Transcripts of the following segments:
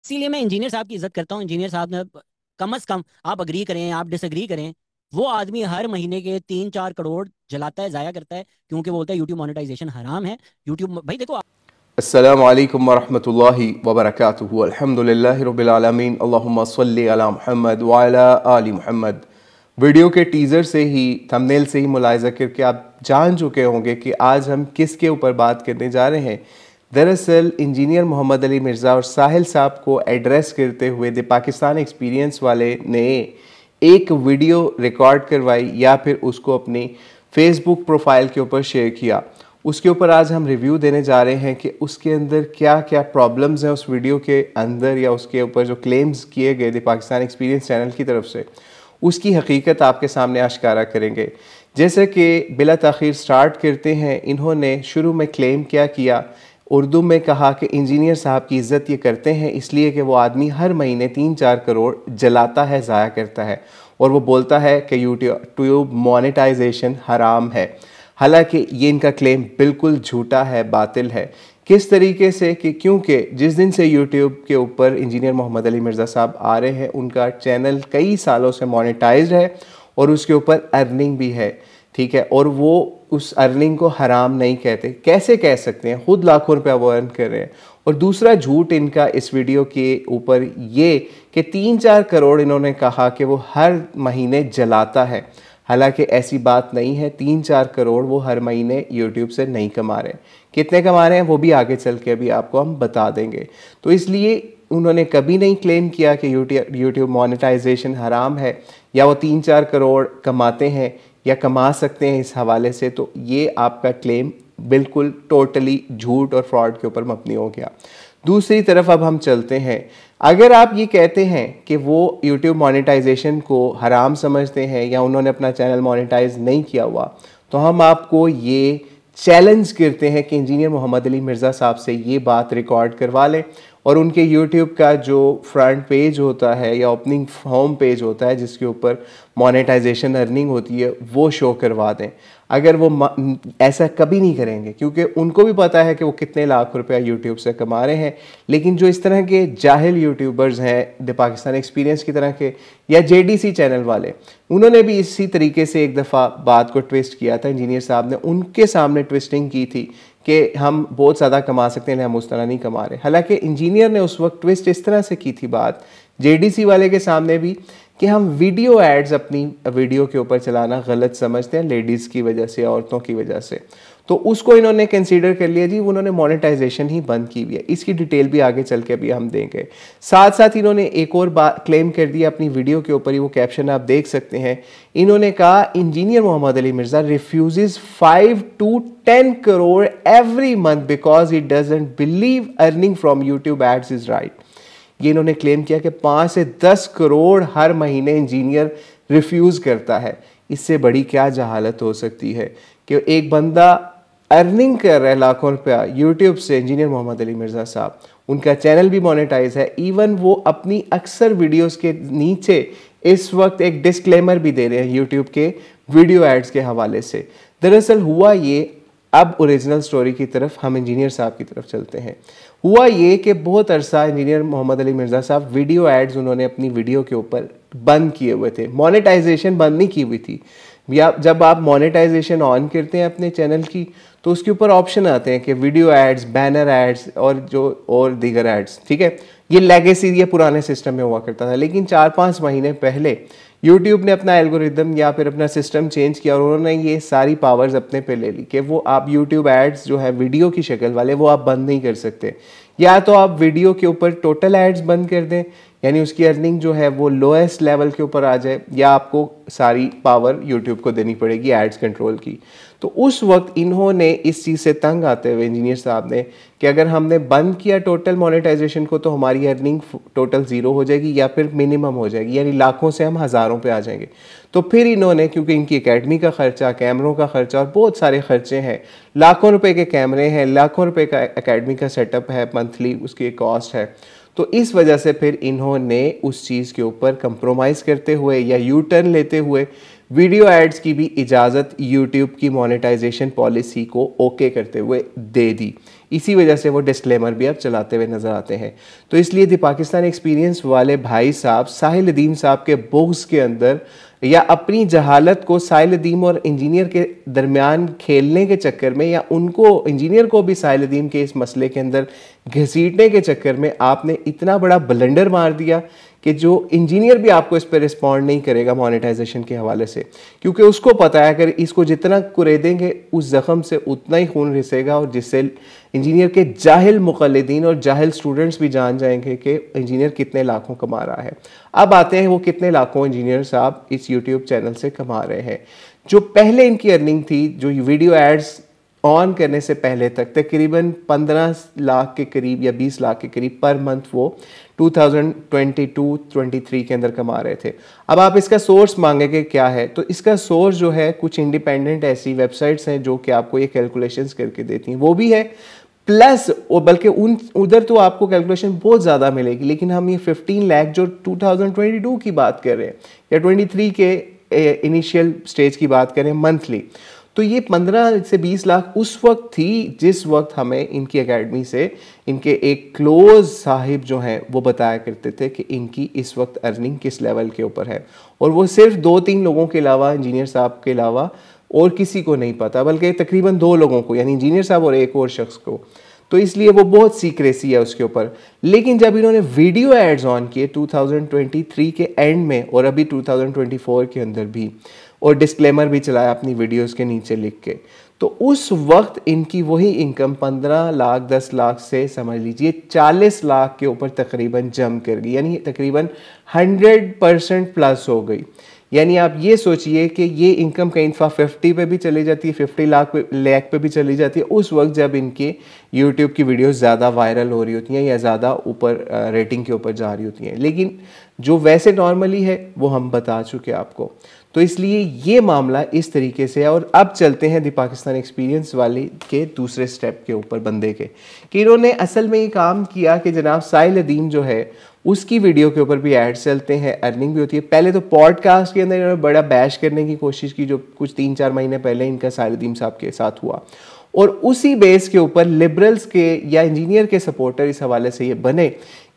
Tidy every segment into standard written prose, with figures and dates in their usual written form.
इसीलिए मैं इंजीनियर साहब की इज्जत करता हूँ। इंजीनियर साहब ने कम अज कम, आप अग्री करें आप डिसएग्री करें, वो आदमी हर महीने के 3-4 करोड़ जलाता है, जाया करता है, क्योंकि बोलता है यूट्यूब मोनेटाइजेशन हराम है। यूट्यूब भाई देखो। अस्सलामु अलैकुम वरहमतुल्लाहि वबरकातुहू। अल्हम्दुलिल्लाहि रब्बिल आलमीन, अल्लाहुम्मा सल्लि अला मुहम्मद व अला आलि मुहम्मद। वीडियो के टीज़र से ही, थंबनेल से ही मुलाहिज़ा करके आप जान चुके होंगे कि आज हम किसके ऊपर बात करने जा रहे हैं। दरअसल इंजीनियर मोहम्मद अली मिर्ज़ा और साहिल साहब को एड्रेस करते हुए द पाकिस्तान एक्सपीरियंस वाले ने एक वीडियो रिकॉर्ड करवाई या फिर उसको अपनी फेसबुक प्रोफाइल के ऊपर शेयर किया। उसके ऊपर आज हम रिव्यू देने जा रहे हैं कि उसके अंदर क्या क्या प्रॉब्लम्स हैं उस वीडियो के अंदर, या उसके ऊपर जो क्लेम्स किए गए थे पाकिस्तान एक्सपीरियंस चैनल की तरफ से, उसकी हकीकत आपके सामने आश्कारा करेंगे। जैसे कि बिला ताख़ीर स्टार्ट करते हैं, इन्होंने शुरू में क्लेम क्या किया, उर्दू में कहा कि इंजीनियर साहब की इज़्ज़त ये करते हैं इसलिए कि वो आदमी हर महीने 3-4 करोड़ जलाता है, ज़ाया करता है, और वो बोलता है कि यूट्यूब मोनेटाइजेशन हराम है। हालांकि ये इनका क्लेम बिल्कुल झूठा है, बातिल है। किस तरीके से कि क्योंकि जिस दिन से यूट्यूब के ऊपर इंजीनियर मोहम्मद अली मिर्ज़ा साहब आ रहे हैं, उनका चैनल कई सालों से मोनेटाइज्ड है और उसके ऊपर अर्निंग भी है, ठीक है, और वो उस अर्निंग को हराम नहीं कहते। कैसे कह सकते हैं, खुद लाखों रुपया वो अर्न कर रहे हैं। और दूसरा झूठ इनका इस वीडियो के ऊपर ये कि 3-4 करोड़ इन्होंने कहा कि वो हर महीने जलाता है। हालांकि ऐसी बात नहीं है, 3-4 करोड़ वो हर महीने यूट्यूब से नहीं कमा रहे। कितने कमा रहे हैं वो भी आगे चल के अभी आपको हम बता देंगे। तो इसलिए उन्होंने कभी नहीं क्लेम किया कि यूट्यूब मोनेटाइजेशन हराम है, या वो 3-4 करोड़ कमाते हैं या कमा सकते हैं इस हवाले से। तो ये आपका क्लेम बिल्कुल टोटली झूठ और फ्रॉड के ऊपर मबनी हो गया। दूसरी तरफ अब हम चलते हैं, अगर आप ये कहते हैं कि वो YouTube मोनेटाइजेशन को हराम समझते हैं या उन्होंने अपना चैनल मोनेटाइज नहीं किया हुआ, तो हम आपको ये चैलेंज करते हैं कि इंजीनियर मोहम्मद अली मिर्ज़ा साहब से ये बात रिकॉर्ड करवा लें और उनके YouTube का जो फ्रंट पेज होता है या ओपनिंग होम पेज होता है जिसके ऊपर मोनेटाइजेशन अर्निंग होती है, वो शो करवा दें। अगर वो ऐसा कभी नहीं करेंगे, क्योंकि उनको भी पता है कि वो कितने लाख रुपया यूट्यूब से कमा रहे हैं। लेकिन जो इस तरह के जाहिल यूट्यूबर्स हैं, द पाकिस्तान एक्सपीरियंस की तरह के या JDC चैनल वाले, उन्होंने भी इसी तरीके से एक दफ़ा बात को ट्विस्ट किया था। इंजीनियर साहब ने उनके सामने ट्विस्टिंग की थी कि हम बहुत ज़्यादा कमा सकते हैं, हम उस तरह नहीं कमा रहे। हालांकि इंजीनियर ने उस वक्त ट्विस्ट इस तरह से की थी बात JDC वाले के सामने भी कि हम वीडियो एड्स अपनी वीडियो के ऊपर चलाना गलत समझते हैं, लेडीज़ की वजह से, औरतों की वजह से। तो उसको इन्होंने कंसीडर कर लिया जी, उन्होंने मोनेटाइजेशन ही बंद की हुई है। इसकी डिटेल भी आगे चल के अभी हम देंगे। साथ साथ इन्होंने एक और बात क्लेम कर दिया अपनी वीडियो के ऊपर ही, वो कैप्शन आप देख सकते हैं। इन्होंने कहा engineer Mohammad Ali Mirza refuses 5 to 10 crore every month because he doesn't believe earning from YouTube ads is right. ये इन्होंने क्लेम किया कि 5 से 10 करोड़ हर महीने इंजीनियर रिफ्यूज़ करता है। इससे बड़ी क्या जहालत हो सकती है कि एक बंदा अर्निंग कर रहा है लाखों रुपया यूट्यूब से, इंजीनियर मोहम्मद अली मिर्ज़ा साहब, उनका चैनल भी मोनेटाइज है। इवन वो अपनी अक्सर वीडियोस के नीचे इस वक्त एक डिस्क्लेमर भी दे रहे हैं यूट्यूब के वीडियो एड्स के हवाले से। दरअसल हुआ ये, अब ओरिजिनल स्टोरी की तरफ, हम इंजीनियर साहब की तरफ चलते हैं। हुआ ये कि बहुत अरसा इंजीनियर मोहम्मद अली मिर्ज़ा साहब वीडियो एड्स उन्होंने अपनी वीडियो के ऊपर बंद किए हुए थे, मोनेटाइजेशन बंद नहीं की हुई थी। या जब आप मोनेटाइजेशन ऑन करते हैं अपने चैनल की, तो उसके ऊपर ऑप्शन आते हैं कि वीडियो एड्स, बैनर एड्स और जो और दीगर एड्स, ठीक है। ये लेगेसी, ये पुराने सिस्टम में हुआ करता था। लेकिन 4-5 महीने पहले यूट्यूब ने अपना एल्गोरिदम या फिर अपना सिस्टम चेंज किया और उन्होंने ये सारी पावर्स अपने पे ले ली कि वो आप यूट्यूब एड्स जो है वीडियो की शक्ल वाले, वो आप बंद नहीं कर सकते। या तो आप वीडियो के ऊपर टोटल एड्स बंद कर दें, यानी उसकी अर्निंग जो है वो लोएस्ट लेवल के ऊपर आ जाए, या आपको सारी पावर यूट्यूब को देनी पड़ेगी एड्स कंट्रोल की। तो उस वक्त इन्होंने इस चीज़ से तंग आते हुए इंजीनियर साहब ने कि अगर हमने बंद किया टोटल मोनेटाइजेशन को, तो हमारी अर्निंग टोटल ज़ीरो हो जाएगी या फिर मिनिमम हो जाएगी, यानी लाखों से हम हज़ारों पे आ जाएंगे। तो फिर इन्होंने, क्योंकि इनकी एकेडमी का खर्चा, कैमरों का खर्चा और बहुत सारे खर्चे हैं, लाखों रुपए के कैमरे हैं, लाखों रुपए का एकेडमी का सेटअप है, मंथली उसकी कॉस्ट है, तो इस वजह से फिर इन्होंने उस चीज़ के ऊपर कंप्रोमाइज़ करते हुए या यू टर्न लेते हुए वीडियो एड्स की भी इजाज़त यूट्यूब की मोनेटाइजेशन पॉलिसी को ओके करते हुए दे दी। इसी वजह से वो डिस्क्लेमर भी अब चलाते हुए नज़र आते हैं। तो इसलिए द पाकिस्तान एक्सपीरियंस वाले भाई साहब साहिल अदीम साहब के बुक्स के अंदर या अपनी जहालत को साहिल अदीम और इंजीनियर के दरमियान खेलने के चक्कर में, या उनको इंजीनियर को भी साहिल अदीम के इस मसले के अंदर घसीटने के चक्कर में आपने इतना बड़ा ब्लंडर मार दिया कि जो इंजीनियर भी आपको इस पर रिस्पॉन्ड नहीं करेगा मोनेटाइजेशन के हवाले से, क्योंकि उसको पता है अगर इसको जितना कुरेदेंगे उस ज़ख्म से उतना ही खून रिसेगा, और जिससे इंजीनियर के जाहिल मुक़ल्लिदीन और जाहिल स्टूडेंट्स भी जान जाएंगे कि इंजीनियर कितने लाखों कमा रहा है। अब आते हैं वो कितने लाखों इंजीनियर साहब इस यूट्यूब चैनल से कमा रहे हैं। जो पहले इनकी अर्निंग थी, जो वीडियो एड्स ऑन करने से पहले तक तकरीबन 15 लाख के करीब या 20 लाख के करीब पर मंथ वो 2022-23 के अंदर कमा रहे थे। अब आप इसका सोर्स मांगेंगे क्या है, तो इसका सोर्स जो है कुछ इंडिपेंडेंट ऐसी वेबसाइट्स हैं जो कि आपको ये कैलकुलेशंस करके देती हैं, वो भी है प्लस, और बल्कि उधर तो आपको कैलकुलेशन बहुत ज़्यादा मिलेगी, लेकिन हम ये 15 लाख जो 2022 की बात कर रहे हैं या 23 के इनिशियल स्टेज की बात करें मंथली, तो ये 15 से 20 लाख उस वक्त थी जिस वक्त हमें इनकी एकेडमी से इनके एक क्लोज साहिब जो हैं वो बताया करते थे कि इनकी इस वक्त अर्निंग किस लेवल के ऊपर है, और वो सिर्फ 2-3 लोगों के अलावा, इंजीनियर साहब के अलावा और किसी को नहीं पता, बल्कि तकरीबन 2 लोगों को, यानी इंजीनियर साहब और एक और शख्स को। तो इसलिए वो बहुत सीक्रेसी है उसके ऊपर। लेकिन जब इन्होंने वीडियो एड्स ऑन किए 2023 के एंड में और अभी 2024 के अंदर भी, और डिस्क्लेमर भी चलाया अपनी वीडियोस के नीचे लिख के, तो उस वक्त इनकी वही इनकम 15 लाख 10 लाख से समझ लीजिए 40 लाख के ऊपर तकरीबन जम कर गई, यानी तकरीबन 100% प्लस हो गई। यानी आप ये सोचिए कि ये इनकम कहीं 50 पे भी चली जाती है, 50 लाख पे भी चली जाती है उस वक्त जब इनके यूट्यूब की वीडियोस ज़्यादा वायरल हो रही होती हैं या ज़्यादा ऊपर रेटिंग के ऊपर जा रही होती हैं। लेकिन जो वैसे नॉर्मली है वो हम बता चुके आपको। तो इसलिए ये मामला इस तरीके से है। और अब चलते हैं द पाकिस्तान एक्सपीरियंस वाले के दूसरे स्टेप के ऊपर बंदे के, कि इन्होंने असल में ये काम किया कि जनाब साहिल अदीम जो है उसकी वीडियो के ऊपर भी एड्स चलते हैं, अर्निंग भी होती है। पहले तो पॉडकास्ट के अंदर इन्होंने बड़ा बैश करने की कोशिश की, जो कुछ 3-4 महीने पहले इनका साहिल अदीम साहब के साथ हुआ, और उसी बेस के ऊपर लिबरल्स के या इंजीनियर के सपोर्टर इस हवाले से ये बने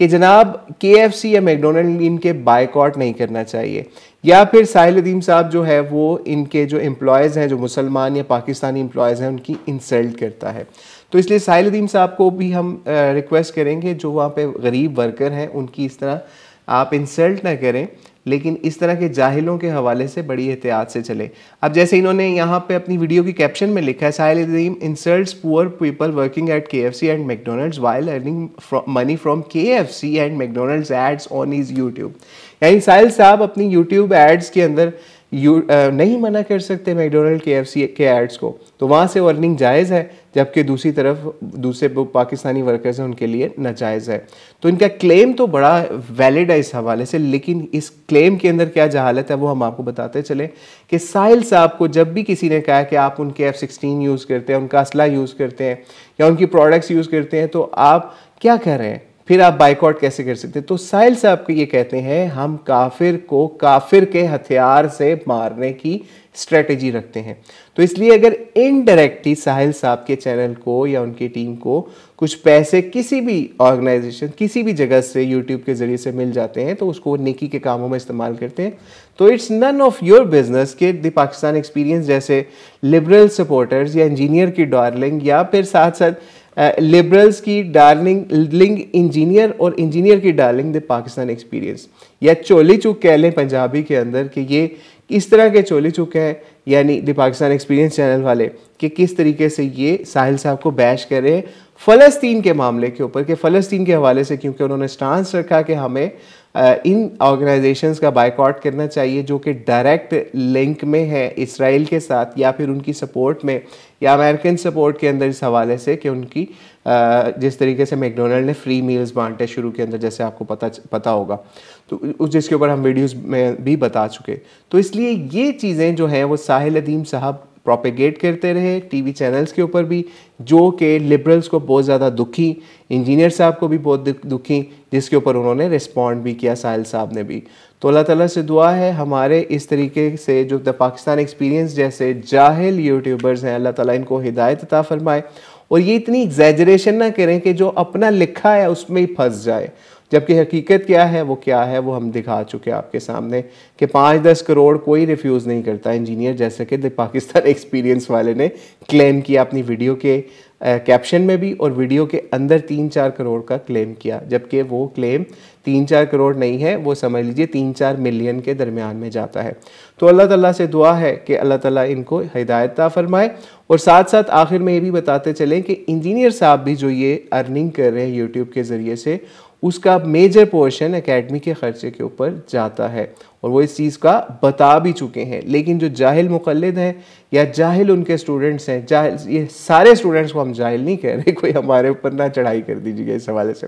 कि जनाब KFC या मैकडोनल्ड इनके बायकॉट नहीं करना चाहिए, या फिर साहिल अदीम साहब जो है वो इनके जो एम्प्लॉयज़ हैं, जो मुसलमान या पाकिस्तानी एम्प्लॉयज़ हैं, उनकी इंसल्ट करता है। तो इसलिए साहिल अदीम साहब को भी हम रिक्वेस्ट करेंगे जो वहाँ पे गरीब वर्कर हैं उनकी इस तरह आप इंसल्ट ना करें, लेकिन इस तरह के जाहिलों के हवाले से बड़ी एहतियात से चले। अब जैसे इन्होंने यहाँ पे अपनी वीडियो की कैप्शन में लिखा है, Sahil Adeem insults poor people working at KFC and McDonald's while earning money from KFC and McDonald's ads on his YouTube. यानी साहिल साहब अपनी यूट्यूब एड्स के अंदर नहीं मना कर सकते मैकडोनल्ड KFC के एड्स को, तो वहाँ से अर्निंग जायज़ है, जबकि दूसरी तरफ दूसरे पाकिस्तानी वर्कर्स हैं उनके लिए नाजायज़ है। तो इनका क्लेम तो बड़ा वैलिड है इस हवाले से, लेकिन इस क्लेम के अंदर क्या जहालत है वो हम आपको बताते चले कि साहिल साहब को जब भी किसी ने कहा कि आप उनके F-16 यूज़ करते हैं, उनका असला यूज़ करते हैं या उनकी प्रोडक्ट्स यूज़ करते हैं, तो आप क्या कर रहे हैं, फिर आप बाइकआउट कैसे कर सकते हैं? तो साहिल साहब को ये कहते हैं हम काफिर को काफिर के हथियार से मारने की स्ट्रेटजी रखते हैं। तो इसलिए अगर इनडायरेक्टली साहिल साहब के चैनल को या उनकी टीम को कुछ पैसे किसी भी ऑर्गेनाइजेशन किसी भी जगह से यूट्यूब के ज़रिए से मिल जाते हैं, तो उसको नेकी के कामों में इस्तेमाल करते हैं। तो it's none of your business के द पाकिस्तान एक्सपीरियंस जैसे लिबरल सपोर्टर्स या इंजीनियर की डार्लिंग या फिर साथ साथ लिबरल्स की डार्लिंग इंजीनियर और इंजीनियर की डार्लिंग द पाकिस्तान एक्सपीरियंस, या चोली चूक कह लें पंजाबी के अंदर, कि ये इस तरह के चोली चूक है यानी द पाकिस्तान एक्सपीरियंस चैनल वाले, कि किस तरीके से ये साहिल साहब को बैश कर रहे हैं फ़लस्तीन के मामले के ऊपर, कि फ़लस्तीन के हवाले से, क्योंकि उन्होंने स्टांस रखा कि हमें इन ऑर्गेनाइजेशंस का बायकॉट करना चाहिए जो कि डायरेक्ट लिंक में है इसराइल के साथ, या फिर उनकी सपोर्ट में या अमेरिकन सपोर्ट के अंदर, इस हवाले से कि उनकी जिस तरीके से मैकडोनल्ड ने फ्री मील्स बांटे शुरू के अंदर, जैसे आपको पता होगा, तो जिसके ऊपर हम वीडियोस में भी बता चुके। तो इसलिए ये चीज़ें जो हैं वो साहिल अदीम साहब प्रोपेगेट करते रहे टीवी चैनल्स के ऊपर भी, जो कि लिबरल्स को बहुत ज़्यादा दुखी, इंजीनियर साहब को भी बहुत दुखी, जिसके ऊपर उन्होंने रिस्पॉन्ड भी किया साहिल साहब ने भी। तो अल्लाह ताला से दुआ है हमारे इस तरीके से जो द पाकिस्तान एक्सपीरियंस जैसे जाहिल यूट्यूबर्स हैं, अल्लाह ताला इनको हिदायत अता फरमाए और ये इतनी एग्जैजरेशन ना करें कि जो अपना लिखा है उसमें ही फंस जाए, जबकि हकीकत क्या है वो हम दिखा चुके हैं आपके सामने कि 5-10 करोड़ कोई रिफ्यूज़ नहीं करता इंजीनियर, जैसे कि द पाकिस्तान एक्सपीरियंस वाले ने क्लेम किया अपनी वीडियो के कैप्शन में भी, और वीडियो के अंदर 3-4 करोड़ का क्लेम किया, जबकि वो क्लेम 3-4 करोड़ नहीं है, वो समझ लीजिए 3-4 मिलियन के दरमियान में जाता है। तो अल्लाह ताला से दुआ है कि अल्लाह ताला इनको हिदायत ता फरमाए। और साथ साथ आखिर में ये भी बताते चलें कि इंजीनियर साहब भी जो ये अर्निंग कर रहे हैं यूट्यूब के ज़रिए से, उसका मेजर पोर्शन एकेडमी के ख़र्चे के ऊपर जाता है, और वो इस चीज़ का बता भी चुके हैं। लेकिन जो जाहिल मुक़ल्लिद हैं या जाहिल उनके स्टूडेंट्स हैं, जाहिल, ये सारे स्टूडेंट्स को हम जाहिल नहीं कह रहे, कोई हमारे ऊपर ना चढ़ाई कर दीजिएगा इस हवाले से,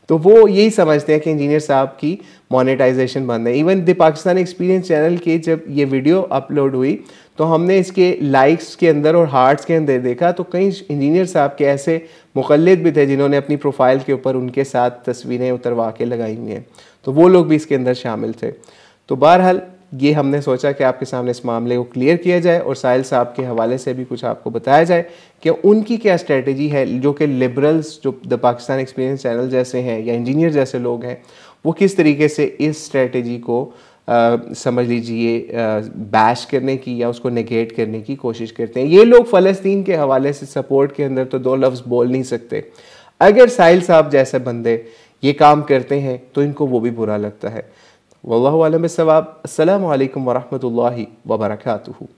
तो वो यही समझते हैं कि इंजीनियर साहब की मोनेटाइजेशन बंद है। Even the Pakistan experience channel के जब ये वीडियो अपलोड हुई तो हमने इसके लाइक्स के अंदर और हार्ट्स के अंदर देखा तो कई इंजीनियर साहब के ऐसे मुक़ल्लिद भी थे जिन्होंने अपनी प्रोफाइल के ऊपर उनके साथ तस्वीरें उतरवा के लगाई हुई हैं, तो वो लोग भी इसके अंदर शामिल थे। तो बहरहाल ये हमने सोचा कि आपके सामने इस मामले को क्लियर किया जाए और साहिल साहब के हवाले से भी कुछ आपको बताया जाए कि उनकी क्या स्ट्रेटजी है, जो कि लिबरल्स जो द पाकिस्तान एक्सपीरियंस चैनल जैसे हैं या इंजीनियर जैसे लोग हैं, वो किस तरीके से इस स्ट्रेटजी को समझ लीजिए बैश करने की या उसको नेगेट करने की कोशिश करते हैं। ये लोग फ़लस्तीन के हवाले से सपोर्ट के अंदर तो 2 लफ्ज़ बोल नहीं सकते। अगर साहिल साहब जैसे बंदे ये काम करते हैं तो इनको वो भी बुरा लगता है। वल्लाहु आलम बिस्सवाब। अस्सलामु अलैकुम वरहमतुल्लाहि वबरकातुहू।